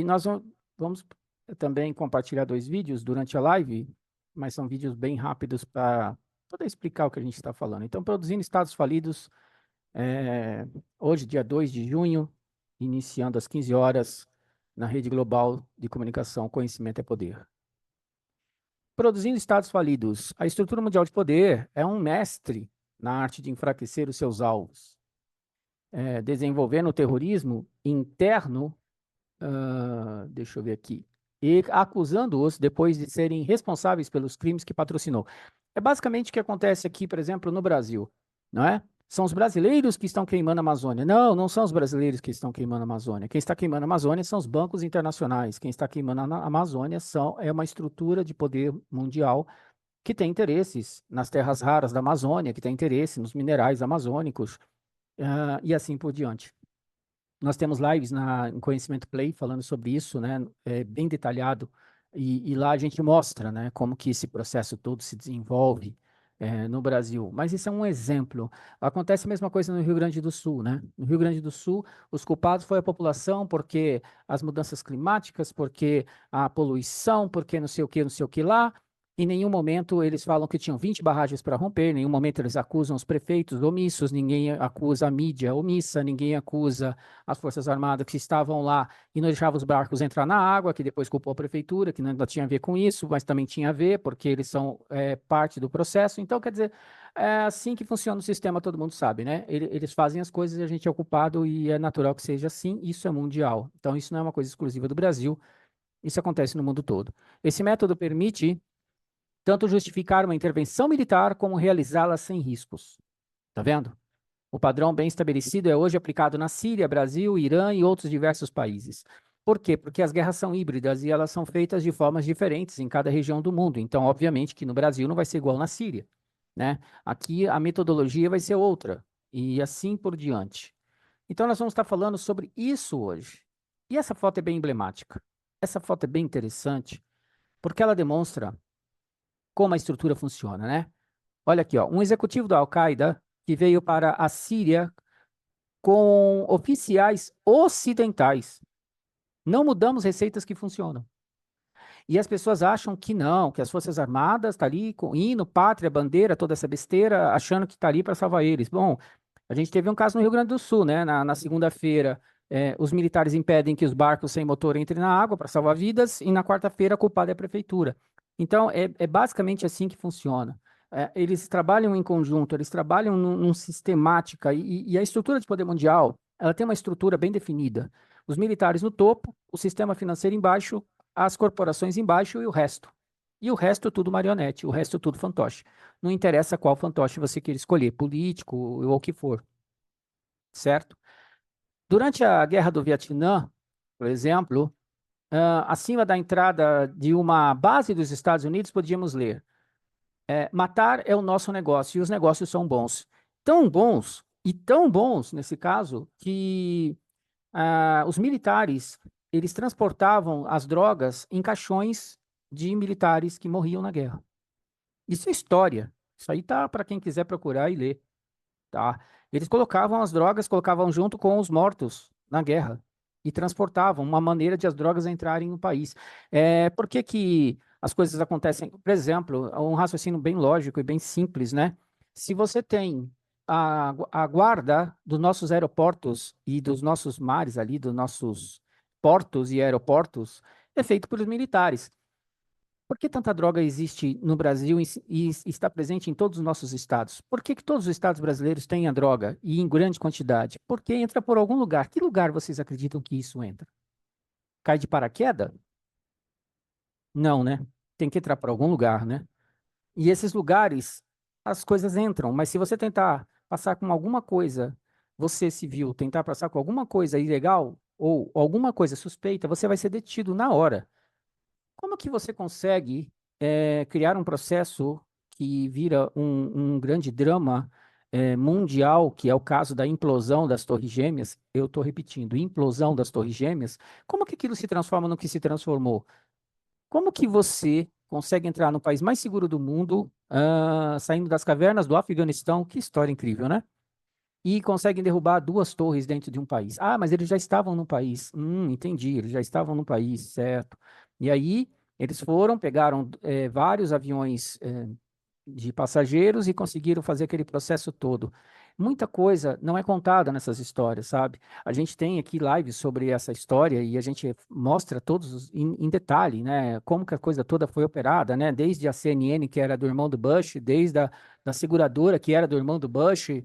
nós vamos também compartilhar 2 vídeos durante a live, mas são vídeos bem rápidos para poder explicar o que a gente está falando. Então, produzindo estados falidos, hoje, dia 2 de junho, iniciando às 15 horas, na Rede Global de Comunicação, Conhecimento é Poder. Produzindo estados falidos, a estrutura mundial de poder é um mestre na arte de enfraquecer os seus alvos, desenvolvendo o terrorismo interno, deixa eu ver aqui, e acusando-os depois de serem responsáveis pelos crimes que patrocinou. É basicamente o que acontece aqui, por exemplo, no Brasil, não é? São os brasileiros que estão queimando a Amazônia. Não, não são os brasileiros que estão queimando a Amazônia. Quem está queimando a Amazônia são os bancos internacionais. Quem está queimando a Amazônia é uma estrutura de poder mundial que tem interesses nas terras raras da Amazônia, que tem interesse nos minerais amazônicos, e assim por diante. Nós temos lives em Conhecimento Play falando sobre isso, né, bem detalhado, e lá a gente mostra, né, como que esse processo todo se desenvolve no Brasil. Mas isso é um exemplo. Acontece a mesma coisa no Rio Grande do Sul, né? No Rio Grande do Sul, os culpados foi a população, porque as mudanças climáticas, porque a poluição, porque não sei o que lá. Em nenhum momento eles falam que tinham 20 barragens para romper, em nenhum momento eles acusam os prefeitos omissos, ninguém acusa a mídia omissa, ninguém acusa as Forças Armadas que estavam lá e não deixavam os barcos entrar na água, que depois culpou a prefeitura, que não tinha a ver com isso, mas também tinha a ver, porque eles são parte do processo. Então, quer dizer, é assim que funciona o sistema, todo mundo sabe, né? Eles fazem as coisas e a gente é ocupado e é natural que seja assim, isso é mundial. Então, isso não é uma coisa exclusiva do Brasil, isso acontece no mundo todo. Esse método permite tanto justificar uma intervenção militar como realizá-la sem riscos. Tá vendo? O padrão bem estabelecido é hoje aplicado na Síria, Brasil, Irã e outros diversos países. Por quê? Porque as guerras são híbridas e elas são feitas de formas diferentes em cada região do mundo. Então, obviamente, que no Brasil não vai ser igual na Síria, né? Aqui a metodologia vai ser outra e assim por diante. Então, nós vamos estar falando sobre isso hoje. E essa foto é bem emblemática. Essa foto é bem interessante porque ela demonstra como a estrutura funciona, né? Olha aqui, ó, um executivo da Al-Qaeda que veio para a Síria com oficiais ocidentais. Não mudamos receitas que funcionam. E as pessoas acham que não, que as Forças Armadas estão ali com hino, pátria, bandeira, toda essa besteira, achando que está ali para salvar eles. Bom, a gente teve um caso no Rio Grande do Sul, né? Na segunda-feira, os militares impedem que os barcos sem motor entrem na água para salvar vidas, e na quarta-feira a culpada é a prefeitura. Então, é basicamente assim que funciona. Eles trabalham em conjunto, eles trabalham num sistemática, e a estrutura de poder mundial, ela tem uma estrutura bem definida. Os militares no topo, o sistema financeiro embaixo, as corporações embaixo e o resto. E o resto tudo marionete, o resto tudo fantoche. Não interessa qual fantoche você queira escolher, político ou o que for, certo? Durante a Guerra do Vietnã, por exemplo, acima da entrada de uma base dos Estados Unidos, podíamos ler: matar é o nosso negócio, e os negócios são bons. Tão bons, e tão bons, nesse caso, que os militares, eles transportavam as drogas em caixões de militares que morriam na guerra. Isso é história. Isso aí tá para quem quiser procurar e ler, tá? Eles colocavam as drogas, colocavam junto com os mortos na guerra e transportavam, uma maneira de as drogas entrarem no país. Por que que as coisas acontecem? Por exemplo, um raciocínio bem lógico e bem simples, né? Se você tem a guarda dos nossos aeroportos e dos nossos mares ali, dos nossos portos e aeroportos, é feito pelos militares. Por que tanta droga existe no Brasil e está presente em todos os nossos estados? Por que que todos os estados brasileiros têm a droga e em grande quantidade? Porque entra por algum lugar. Que lugar vocês acreditam que isso entra? Cai de paraquedas? Não, né? Tem que entrar por algum lugar, né? E esses lugares, as coisas entram, mas se você tentar passar com alguma coisa, você civil, tentar passar com alguma coisa ilegal ou alguma coisa suspeita, você vai ser detido na hora. Como que você consegue criar um processo que vira um grande drama mundial, que é o caso da implosão das Torres Gêmeas? Eu estou repetindo, implosão das Torres Gêmeas. Como que aquilo se transforma no que se transformou? Como que você consegue entrar no país mais seguro do mundo, saindo das cavernas do Afeganistão? Que história incrível, né? e conseguem derrubar 2 torres dentro de um país. Ah, mas eles já estavam no país. Entendi, eles já estavam no país, certo. E aí, eles foram, pegaram vários aviões de passageiros e conseguiram fazer aquele processo todo. Muita coisa não é contada nessas histórias, sabe? A gente tem aqui lives sobre essa história e a gente mostra todos em detalhe, né? Como que a coisa toda foi operada, né? Desde a CNN, que era do irmão do Bush, desde da seguradora, que era do irmão do Bush,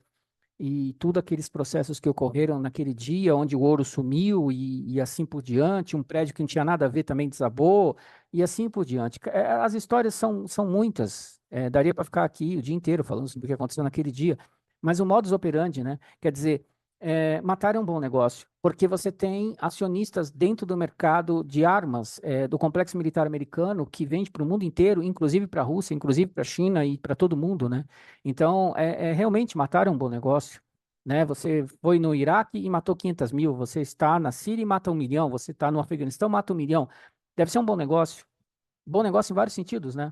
e tudo aqueles processos que ocorreram naquele dia, onde o ouro sumiu e assim por diante, um prédio que não tinha nada a ver também desabou, e assim por diante. As histórias são muitas, daria para ficar aqui o dia inteiro falando sobre o que aconteceu naquele dia, mas o modus operandi, né? Quer dizer, matar é um bom negócio, porque você tem acionistas dentro do mercado de armas, do complexo militar americano, que vende para o mundo inteiro, inclusive para a Rússia, inclusive para a China e para todo mundo, né? Então, realmente matar é um bom negócio, né? Você foi no Iraque e matou 500 mil, você está na Síria e mata 1 milhão, você está no Afeganistão e mata 1 milhão. Deve ser um bom negócio. Bom negócio em vários sentidos, né?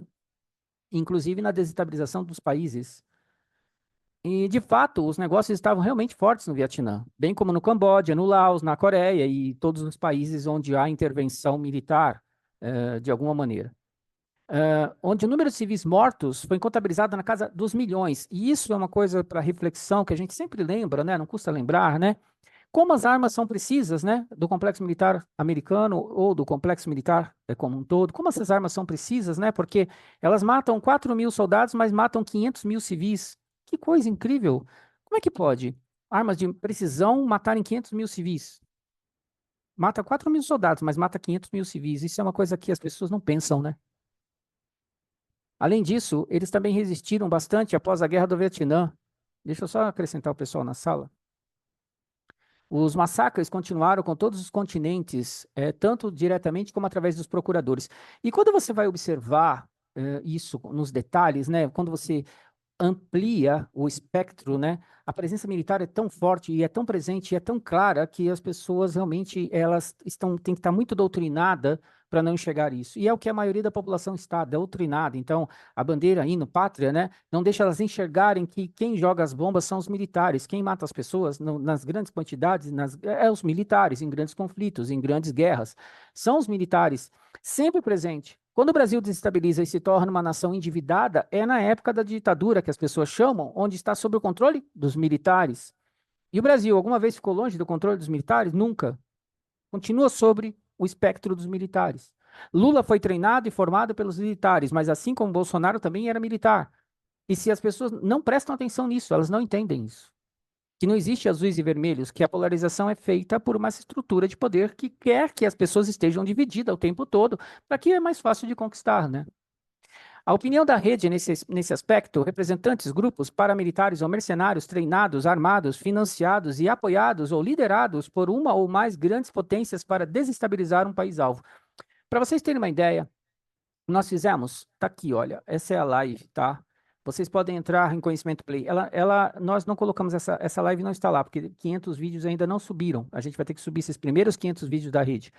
Inclusive na desestabilização dos países. E, de fato, os negócios estavam realmente fortes no Vietnã, bem como no Camboja, no Laos, na Coreia e todos os países onde há intervenção militar, de alguma maneira. Onde o número de civis mortos foi contabilizado na casa dos milhões. E isso é uma coisa para reflexão que a gente sempre lembra, né? Não custa lembrar, né? Como as armas são precisas, né? Do complexo militar americano ou do complexo militar como um todo. Como essas armas são precisas, né? Porque elas matam 4 mil soldados, mas matam 500 mil civis. Que coisa incrível! Como é que pode armas de precisão matarem 500 mil civis? Mata 4 mil soldados, mas mata 500 mil civis. Isso é uma coisa que as pessoas não pensam, né? Além disso, eles também resistiram bastante após a Guerra do Vietnã. Deixa eu só acrescentar o pessoal na sala. Os massacres continuaram com todos os continentes, tanto diretamente como através dos procuradores. E quando você vai observar isso nos detalhes, né, quando você amplia o espectro, né? A presença militar é tão forte e é tão presente e é tão clara que as pessoas realmente elas têm que estar muito doutrinadas para não enxergar isso. E é o que a maioria da população está, doutrinada. Então, a bandeira, hino, pátria, né? Não deixa elas enxergarem que quem joga as bombas são os militares, quem mata as pessoas nas grandes quantidades, os militares, em grandes conflitos, em grandes guerras. São os militares, sempre presente. Quando o Brasil desestabiliza e se torna uma nação endividada, é na época da ditadura, que as pessoas chamam, onde está sob o controle dos militares. E o Brasil alguma vez ficou longe do controle dos militares? Nunca. Continua sobre o espectro dos militares. Lula foi treinado e formado pelos militares, mas assim como Bolsonaro também era militar. E se as pessoas não prestam atenção nisso, elas não entendem isso. Que não existe azuis e vermelhos, que a polarização é feita por uma estrutura de poder que quer que as pessoas estejam divididas o tempo todo, para que é mais fácil de conquistar, né? A opinião da rede nesse aspecto, representantes, grupos paramilitares ou mercenários treinados, armados, financiados e apoiados ou liderados por uma ou mais grandes potências para desestabilizar um país-alvo. Para vocês terem uma ideia, nós fizemos, tá aqui, olha, essa é a live, tá? Vocês podem entrar em Conhecimento Play. Nós não colocamos essa live, não está lá, porque 500 vídeos ainda não subiram. A gente vai ter que subir esses primeiros 500 vídeos da rede.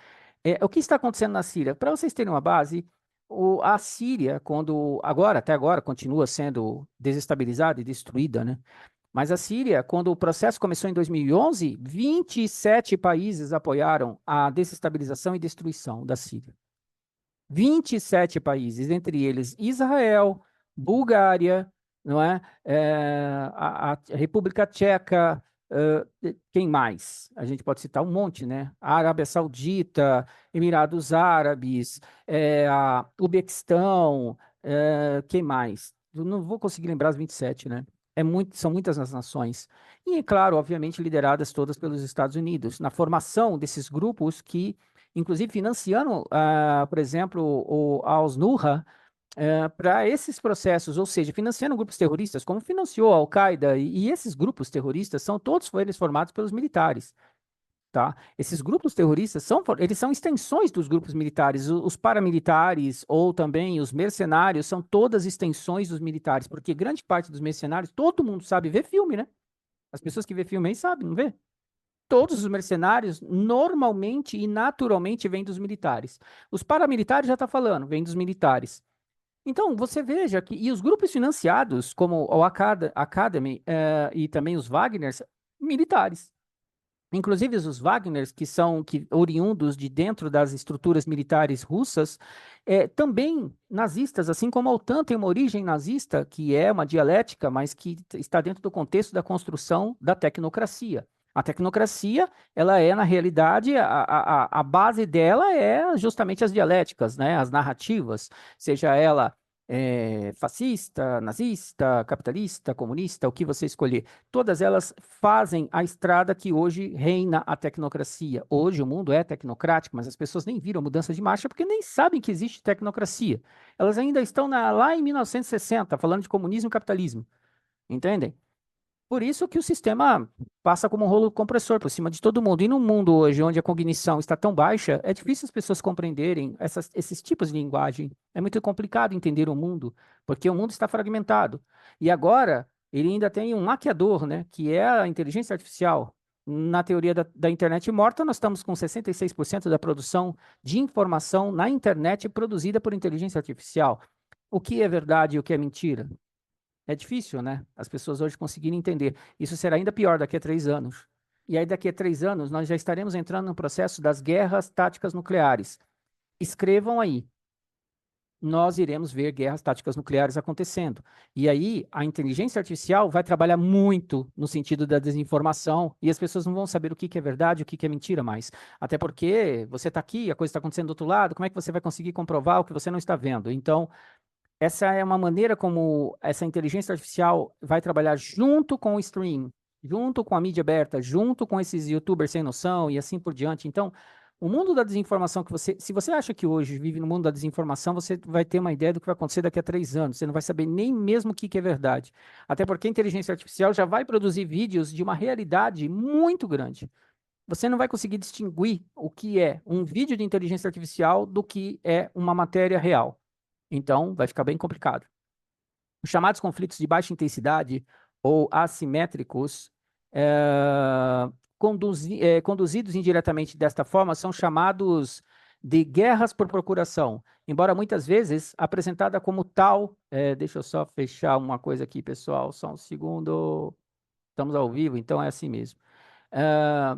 O que está acontecendo na Síria? Para vocês terem uma base, a Síria, até agora, continua sendo desestabilizada e destruída, né? Mas a Síria, quando o processo começou em 2011, 27 países apoiaram a desestabilização e destruição da Síria. 27 países, entre eles Israel, Bulgária, não é? A República Tcheca, quem mais? A gente pode citar um monte, né? A Arábia Saudita, Emirados Árabes, a Uzbequistão, quem mais? Eu não vou conseguir lembrar as 27, né? São muitas as nações. E, é claro, obviamente, lideradas todas pelos Estados Unidos, na formação desses grupos que inclusive financiando, por exemplo, a Al-Nusra para esses processos, ou seja, financiando grupos terroristas, como financiou a Al-Qaeda, e esses grupos terroristas são todos eles formados pelos militares. Tá? Esses grupos terroristas eles são extensões dos grupos militares. Os paramilitares ou também os mercenários são todas extensões dos militares, porque grande parte dos mercenários, todo mundo sabe ver filme, né? As pessoas que vê filme aí sabem, não vê? Todos os mercenários normalmente e naturalmente vêm dos militares. Os paramilitares já está falando, vêm dos militares. Então, você veja que, e os grupos financiados, como o Academy e também os Wagners, militares. Inclusive os Wagners, que são oriundos de dentro das estruturas militares russas, também nazistas, assim como a OTAN tem uma origem nazista, que é uma dialética, mas que está dentro do contexto da construção da tecnocracia. A tecnocracia, ela é, na realidade, a base dela é justamente as dialéticas, né? As narrativas, seja ela fascista, nazista, capitalista, comunista, o que você escolher. Todas elas fazem a estrada que hoje reina a tecnocracia. Hoje o mundo é tecnocrático, mas as pessoas nem viram mudança de marcha porque nem sabem que existe tecnocracia. Elas ainda estão lá em 1960, falando de comunismo e capitalismo. Entendem? Por isso que o sistema passa como um rolo compressor por cima de todo mundo. E no mundo hoje, onde a cognição está tão baixa, é difícil as pessoas compreenderem esses tipos de linguagem. É muito complicado entender o mundo, porque o mundo está fragmentado. E agora, ele ainda tem um maquiador, né, que é a inteligência artificial. Na teoria da internet morta, nós estamos com 66% da produção de informação na internet produzida por inteligência artificial. O que é verdade e o que é mentira? É difícil, né? As pessoas hoje conseguirem entender. Isso será ainda pior daqui a 3 anos. E aí, daqui a 3 anos, nós já estaremos entrando no processo das guerras táticas nucleares. Escrevam aí. Nós iremos ver guerras táticas nucleares acontecendo. E aí, a inteligência artificial vai trabalhar muito no sentido da desinformação, e as pessoas não vão saber o que que é verdade e o que que é mentira mais. Até porque você está aqui, a coisa está acontecendo do outro lado, como é que você vai conseguir comprovar o que você não está vendo? Então, essa é uma maneira como essa inteligência artificial vai trabalhar junto com o stream, junto com a mídia aberta, junto com esses YouTubers sem noção e assim por diante. Então, o mundo da desinformação se você acha que hoje vive no mundo da desinformação, você vai ter uma ideia do que vai acontecer daqui a 3 anos. Você não vai saber nem mesmo o que que é verdade. Até porque a inteligência artificial já vai produzir vídeos de uma realidade muito grande. Você não vai conseguir distinguir o que é um vídeo de inteligência artificial do que é uma matéria real. Então, vai ficar bem complicado. Os chamados conflitos de baixa intensidade ou assimétricos, conduzidos indiretamente desta forma, são chamados de guerras por procuração, embora muitas vezes apresentada como tal. Deixa eu só fechar uma coisa aqui, pessoal, só um segundo. Estamos ao vivo, então é assim mesmo. Eh,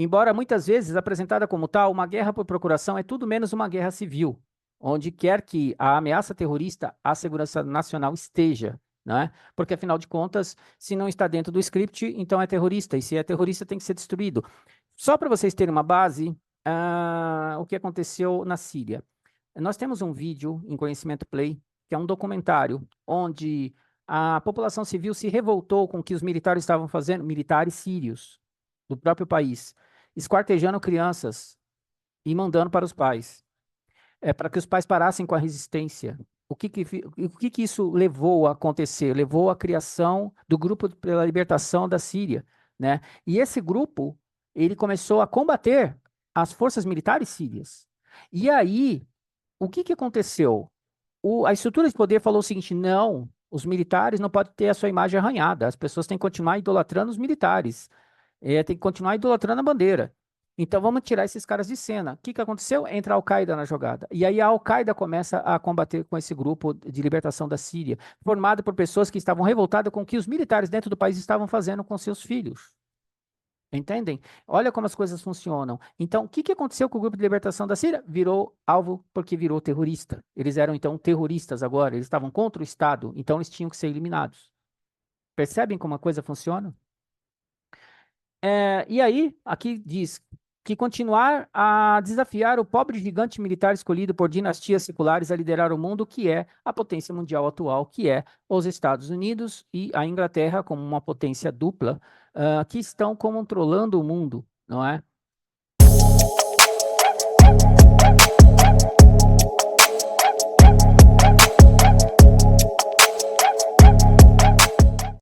Embora muitas vezes apresentada como tal, uma guerra por procuração é tudo menos uma guerra civil, onde quer que a ameaça terrorista à segurança nacional esteja, né? Porque, afinal de contas, se não está dentro do script, então é terrorista, e se é terrorista tem que ser destruído. Só para vocês terem uma base, o que aconteceu na Síria. Nós temos um vídeo em Conhecimento Play, que é um documentário, onde a população civil se revoltou com o que os militares estavam fazendo, militares sírios, do próprio país, esquartejando crianças e mandando para os pais, para que os pais parassem com a resistência. O que que isso levou a acontecer? Levou à criação do Grupo pela Libertação da Síria, né? E esse grupo, ele começou a combater as forças militares sírias. E aí, o que que aconteceu? A estrutura de poder falou o seguinte: não, os militares não podem ter a sua imagem arranhada, as pessoas têm que continuar idolatrando os militares. Tem que continuar idolatrando a bandeira. Então vamos tirar esses caras de cena. O que que aconteceu? Entra a Al-Qaeda na jogada. E aí a Al-Qaeda começa a combater com esse grupo de libertação da Síria, formado por pessoas que estavam revoltadas com o que os militares dentro do país estavam fazendo com seus filhos. Entendem? Olha como as coisas funcionam. Então, o que que aconteceu com o grupo de libertação da Síria? Virou alvo porque virou terrorista. Eles eram então terroristas agora, eles estavam contra o Estado, então eles tinham que ser eliminados. Percebem como a coisa funciona? E aí, aqui diz que continuar a desafiar o pobre gigante militar escolhido por dinastias seculares a liderar o mundo, que é a potência mundial atual, que é os Estados Unidos e a Inglaterra, como uma potência dupla, que estão controlando o mundo, não é?